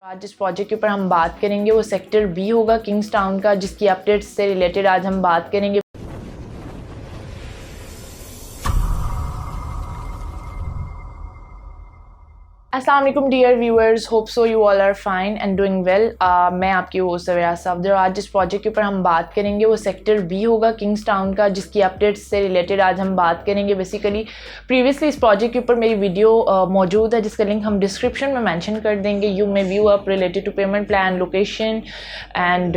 आज जिस प्रोजेक्ट के ऊपर हम बात करेंगे वो सेक्टर बी होगा किंग्स टाउन का, जिसकी अपडेट्स से रिलेटेड आज हम बात करेंगे। अस्सलाम वालेकुम dear viewers, hope so you all are fine and doing well. मैं आपकी होस्ट सवेरा सफदर। आज जिस प्रोजेक्ट के ऊपर हम बात करेंगे वो सेक्टर बी होगा किंग्स टाउन का, जिसकी अपडेट्स से रिलेटेड आज हम बात करेंगे। बेसिकली प्रीवियसली इस प्रोजेक्ट के ऊपर मेरी वीडियो मौजूद है, जिसका लिंक हम डिस्क्रिप्शन में मेंशन कर देंगे। You may view up related to payment plan, location and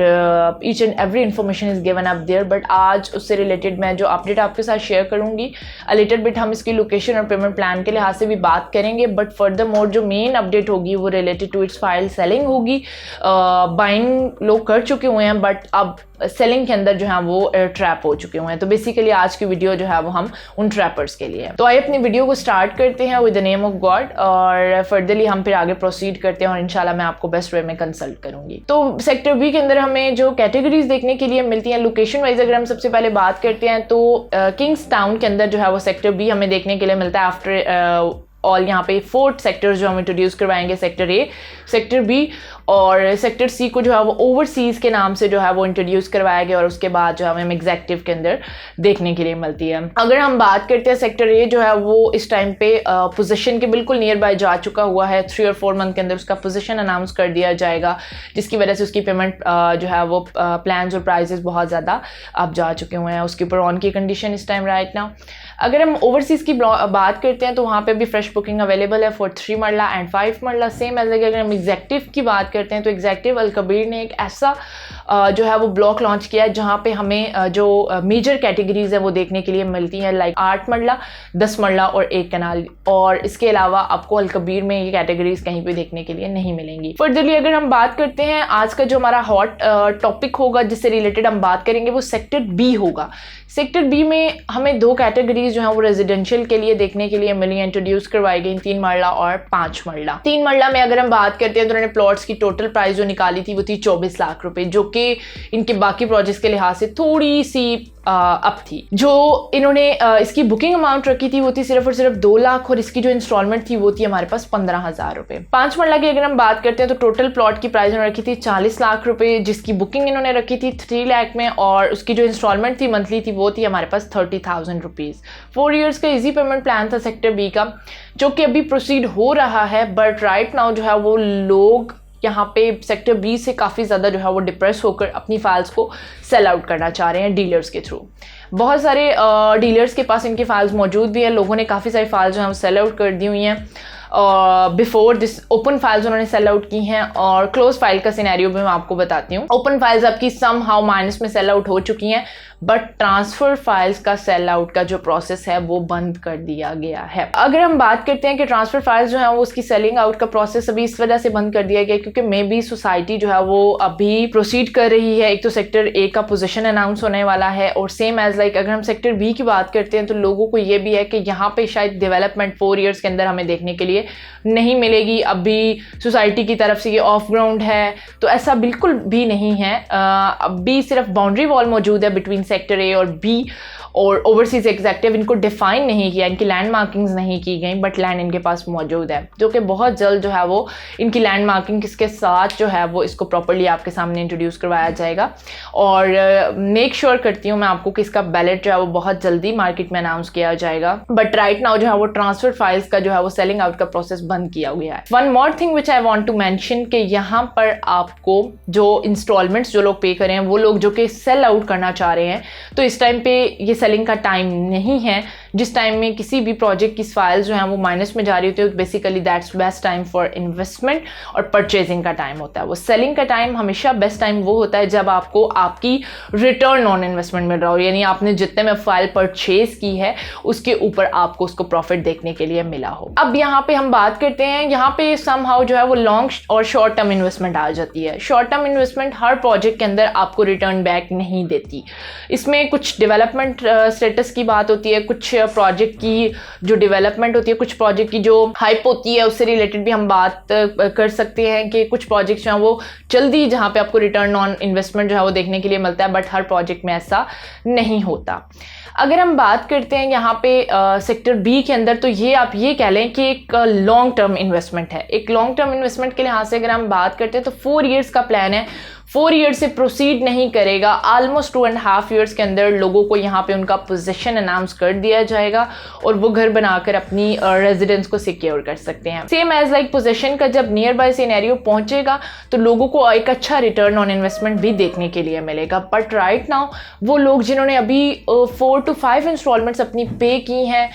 each and every information is given up there. But आज उससे रिलेटेड मैं जो अपडेट आपके साथ शेयर करूँगी, अ लिटिल बिट हम इसकी लोकेशन और पेमेंट प्लान के लिहाज से भी बात करेंगे। बट फर्दर मोर जो मेन अपडेट होगी वो related to its file selling होगी। बाइंग लोग कर चुके हुए हैं, बट अब सेलिंग के अंदर जो है वो ट्रैप हो चुके हुए हैं। तो बेसिकली आज की वीडियो जो है वो हम उन ट्रैपर्स के लिए है। तो आइए अपनी वीडियो को स्टार्ट करते हैं with the name of God, और फर्दरली हम फिर आगे प्रोसीड करते हैं और इंशाल्लाह मैं आपको बेस्ट वे में कंसल्ट करूंगी। तो सेक्टर बी के अंदर हमें जो कैटेगरीज देखने के लिए मिलती हैं लोकेशन वाइज, अगर हम सबसे पहले बात करते हैं तो किंग्स टाउन के अंदर जो है वो सेक्टर बी हमें देखने के लिए मिलता है। आफ्टर ऑल यहाँ पे 4 सेक्टर्स जो हम इंट्रोड्यूस करवाएंगे, सेक्टर ए, सेक्टर बी और सेक्टर सी को जो है वो ओवरसीज़ के नाम से जो है वो इंट्रोड्यूस करवाया गया, और उसके बाद जो हमें एग्जेक्टिव के अंदर देखने के लिए मिलती है। अगर हम बात करते हैं सेक्टर ए जो है वो इस टाइम पे पोजीशन के बिल्कुल नियर बाय जा चुका हुआ है। 3 और 4 मंथ के अंदर उसका पोजीशन अनाउंस कर दिया जाएगा, जिसकी वजह से उसकी पेमेंट जो है वो प्लान्स और प्राइजेस बहुत ज़्यादा अब जा चुके हुए हैं। उसके ऊपर ऑन की कंडीशन इस टाइम राइट नाउ। अगर हम ओवरसीज़ की बात करते हैं तो वहाँ पे भी फ्रेश बुकिंग अवेलेबल है फॉर 3 मरला एंड 5 मरला सेम एज। अगर हम एग्जेक्टिव की बात करते हैं तो एग्जेक्टिव अल कबीर ने एक ऐसा जो है वो ब्लॉक लॉन्च किया है जहाँ पे हमें जो मेजर कैटेगरीज है वो देखने के लिए मिलती हैं, लाइक 8 मरला, 10 मरला और 1 कनाल। और इसके अलावा आपको अल कबीर में ये कैटेगरीज कहीं पे देखने के लिए नहीं मिलेंगी। फर्दरली अगर हम बात करते हैं आज का जो हमारा हॉट टॉपिक होगा जिससे रिलेटेड हम बात करेंगे वो सेक्टर बी होगा। सेक्टर बी में हमें 2 कैटेगरीज जो है वो रेजिडेंशियल के लिए देखने के लिए मिली, इंट्रोड्यूस करवाई गई, 3 मरला और 5 मरला। 3 मरला में अगर हम बात करते हैं तो उन्होंने प्लॉट्स की टोटल प्राइस जो निकाली थी वो थी 24 लाख रुपए, जो कि इनके बाकी प्रोजेक्ट्स के लिहाज से थोड़ी सी अप थी। जो इन्होंने इसकी बुकिंग अमाउंट रखी थी वो थी सिर्फ और सिर्फ 2 लाख, और इसकी जो इंस्टॉलमेंट थी वो थी हमारे पास 15,000 रुपए। 5 मरला की अगर हम बात करते हैं तो टोटल प्लॉट की प्राइस इन्होंने रखी थी 40 लाख रुपए, जिसकी बुकिंग इन्होंने रखी थी 3 लाख में, और उसकी जो इंस्टॉलमेंट थी मंथली थी वो थी हमारे पास 30,000 रुपीज़। 4 ईयर्स का इजी पेमेंट प्लान था सेक्टर बी का, जो कि अभी प्रोसीड हो रहा है। बट राइट नाउ जो है वो लोग यहाँ पे सेक्टर बी से काफ़ी ज़्यादा जो है वो डिप्रेस होकर अपनी फाइल्स को सेल आउट करना चाह रहे हैं डीलर्स के थ्रू। बहुत सारे डीलर्स के पास इनकी फाइल्स मौजूद भी है। लोगों ने काफ़ी सारी फाइल्स जो है वो सेल आउट कर दी हुई हैं। बिफोर दिस ओपन फाइल्स उन्होंने सेल आउट की हैं, और क्लोज फाइल का सिनेरियो भी मैं आपको बताती हूँ। ओपन फाइल्स आपकी सम हाउ माइनस में सेल आउट हो चुकी हैं, बट ट्रांसफर फाइल्स का सेल आउट का जो प्रोसेस है वो बंद कर दिया गया है। अगर हम बात करते हैं कि ट्रांसफर फाइल्स जो है वो उसकी सेलिंग आउट का प्रोसेस अभी इस वजह से बंद कर दिया गया क्योंकि मे बी सोसाइटी जो है वो अभी प्रोसीड कर रही है। एक तो सेक्टर ए का पोजीशन अनाउंस होने वाला है, और सेम एज लाइक अगर हम सेक्टर बी की बात करते हैं तो लोगों को ये भी है कि यहाँ पे शायद डेवलपमेंट 4 ईयर्स के अंदर हमें देखने के लिए नहीं मिलेगी। अभी सोसाइटी की तरफ से ये ऑफ ग्राउंड है, तो ऐसा बिल्कुल भी नहीं है। अभी सिर्फ बाउंड्री वॉल मौजूद है बिटवीन सेक्टर ए और बी, और ओवरसीज एग्जेक्टिव इनको डिफाइन नहीं किया, इनकी लैंड मार्किंग्स नहीं की गई, बट लैंड इनके पास मौजूद है, जो कि बहुत जल्द जो है वो इनकी लैंड मार्किंग के साथ जो है वो इसको प्रॉपर्ली आपके सामने इंट्रोड्यूस करवाया जाएगा। और मेक श्योर करती हूँ मैं आपको कि इसका बैलेट जो है वो बहुत जल्दी मार्केट में अनाउंस किया जाएगा। बट राइट नाउ जो है वो ट्रांसफर फाइल्स का जो है वो सेलिंग आउट का प्रोसेस बंद किया गया है। One more thing which I want to mention कि यहाँ पर आपको जो इंस्टॉलमेंट्स जो लोग पे करें, वो लोग जो कि सेल आउट करना चाह रहे हैं, तो इस टाइम पे ये सेलिंग का टाइम नहीं है। जिस टाइम में किसी भी प्रोजेक्ट की फाइल्स जो हैं वो माइनस में जा रही होती है, basically that's best time for investment और परचेजिंग का टाइम होता है। वो सेलिंग का टाइम हमेशा बेस्ट टाइम वो होता है जब आपको आपकी रिटर्न ऑन इन्वेस्टमेंट मिल रहा हो, यानी आपने जितने में फाइल परचेज की है उसके ऊपर आपको उसको प्रॉफिट देखने के लिए मिला हो। अब यहाँ पे हम बात करते हैं, यहाँ पे समहाउ जो है वो लॉन्ग और शॉर्ट टर्म इन्वेस्टमेंट आ जाती है। शॉर्ट टर्म इन्वेस्टमेंट हर प्रोजेक्ट के अंदर आपको रिटर्न बैक नहीं देती। इसमें कुछ डेवलपमेंट स्टेटस की बात होती है, कुछ प्रोजेक्ट की जो डेवलपमेंट होती है, कुछ प्रोजेक्ट की जो हाइप होती है, उससे रिलेटेड भी हम बात कर सकते हैं कि कुछ प्रोजेक्ट्स जो हैं वो जल्दी जहाँ पे आपको रिटर्न ऑन इन्वेस्टमेंट जो है वो देखने के लिए मिलता है, बट हर प्रोजेक्ट में ऐसा नहीं होता। अगर हम बात करते हैं यहाँ पे सेक्टर बी के अंदर, तो ये आप ये कह लें कि एक लॉन्ग टर्म इन्वेस्टमेंट है। एक लॉन्ग टर्म इन्वेस्टमेंट के लिहाज से अगर हम बात करते हैं तो 4 ईयर्स का प्लान है। 4 ईयर्स से प्रोसीड नहीं करेगा, ऑलमोस्ट 2.5 ईयर्स के अंदर लोगों को यहाँ पे उनका पोजीशन अनाउंस कर दिया जाएगा और वो घर बनाकर अपनी रेजिडेंस को सिक्योर कर सकते हैं। सेम एज लाइक पोजीशन का जब नियर बाय सिनेरियो पहुंचेगा तो लोगों को एक अच्छा रिटर्न ऑन इन्वेस्टमेंट भी देखने के लिए मिलेगा। बट राइट नाउ वो लोग जिन्होंने अभी 4 to 5 इंस्टॉलमेंट्स अपनी पे की हैं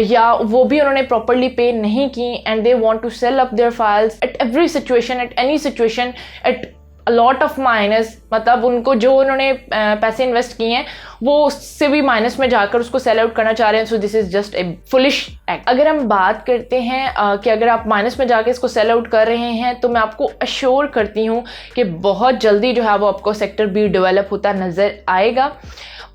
या वो भी उन्होंने प्रॉपरली पे नहीं की, and they want to sell up their files at every situation, at any situation, at lot of minus, मतलब उनको जो उन्होंने पैसे इन्वेस्ट किए हैं वो उससे भी माइनस में जाकर उसको सेल आउट करना चाह रहे हैं। सो this is just a foolish act. अगर हम बात करते हैं कि अगर आप माइनस में जाकर इसको सेल आउट कर रहे हैं तो मैं आपको अश्योर करती हूँ कि बहुत जल्दी जो है वो आपको सेक्टर बी डेवलप होता नज़र आएगा।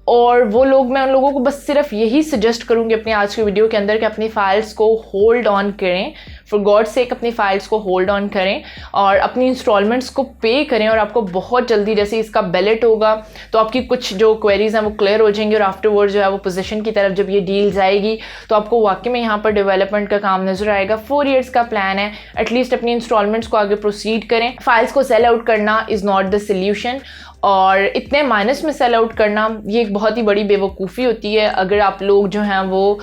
और वो लोग, मैं उन लोगों को बस सिर्फ यही सजेस्ट करूँगी अपनी आज की वीडियो के अंदर कि अपनी फाइल्स को होल्ड ऑन करें, फॉर गॉड सेक अपनी फाइल्स को होल्ड ऑन करें और अपनी इंस्टॉलमेंट्स को पे करें। और आपको बहुत जल्दी जैसे इसका बैलेट होगा तो आपकी कुछ जो क्वेरीज हैं वो क्लियर हो जाएंगी और आफ्टरवर्ड जो है वो पोजीशन की तरफ जब ये डील जाएगी तो आपको वाकई में यहाँ पर डेवलपमेंट का काम नजर आएगा। 4 ईयर्स का प्लान है, एटलीस्ट अपनी इंस्टॉलमेंट्स को आगे प्रोसीड करें। फाइल्स को सेल आउट करना इज़ नॉट द सोल्यूशन, और इतने माइनस में सेल आउट करना ये एक बहुत ही बड़ी बेवकूफ़ी होती है। अगर आप लोग जो हैं वो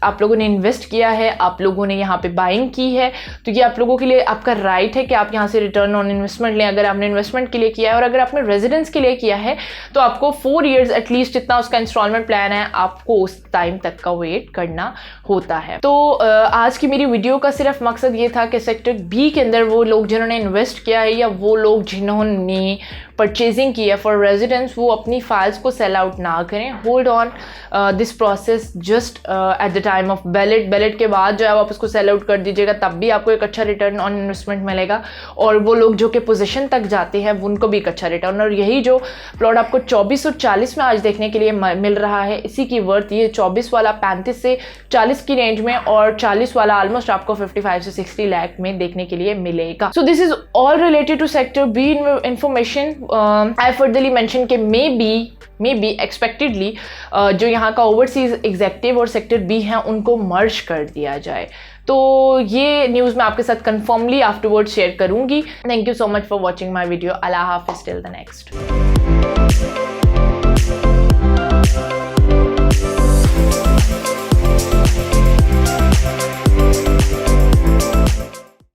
आप लोगों ने इन्वेस्ट किया है, आप लोगों ने यहाँ पे बाइंग की है, तो ये आप लोगों के लिए आपका राइट है कि आप यहाँ से रिटर्न ऑन इन्वेस्टमेंट लें। अगर आपने इन्वेस्टमेंट के लिए किया है और अगर आपने रेजिडेंस के लिए किया है तो आपको 4 ईयर्स एटलीस्ट जितना उसका इंस्टॉलमेंट प्लान है आपको उस टाइम तक का वेट करना होता है। तो आज की मेरी वीडियो का सिर्फ मकसद ये था कि सेक्टर बी के अंदर वो लोग जिन्होंने इन्वेस्ट किया है या वो लोग जिन्होंने परचेजिंग की है फॉर रेजिडेंस, वो अपनी फाइल्स को सेल आउट ना करें। Hold on this process just at the time of ballot के बाद जो है आप उसको सेल आउट कर दीजिएगा, तब भी आपको एक अच्छा रिटर्न ऑन इन्वेस्टमेंट मिलेगा। और वो लोग जो कि पोजीशन तक जाते हैं उनको भी एक अच्छा रिटर्न, और यही जो प्लॉट आपको 24 और 40 में आज देखने के लिए मिल रहा है, इसी की वर्थ ये 24 वाला 35 से 40 की रेंज में और 40 वाला ऑलमोस्ट आपको 55 से 60 लाख में देखने के लिए मिलेगा। So this is all related to sector B information. I furtherly mention के मे बी एक्सपेक्टेडली जो यहाँ का ओवरसीज एग्जेक्टिव और सेक्टर बी हैं उनको मर्ज कर दिया जाए। तो ये न्यूज़ मैं आपके साथ कंफर्मली आफ्टरवर्ड शेयर करूंगी। Thank you so much for watching my video. अल्लाह हाफिज़ टिल द नेक्स्ट।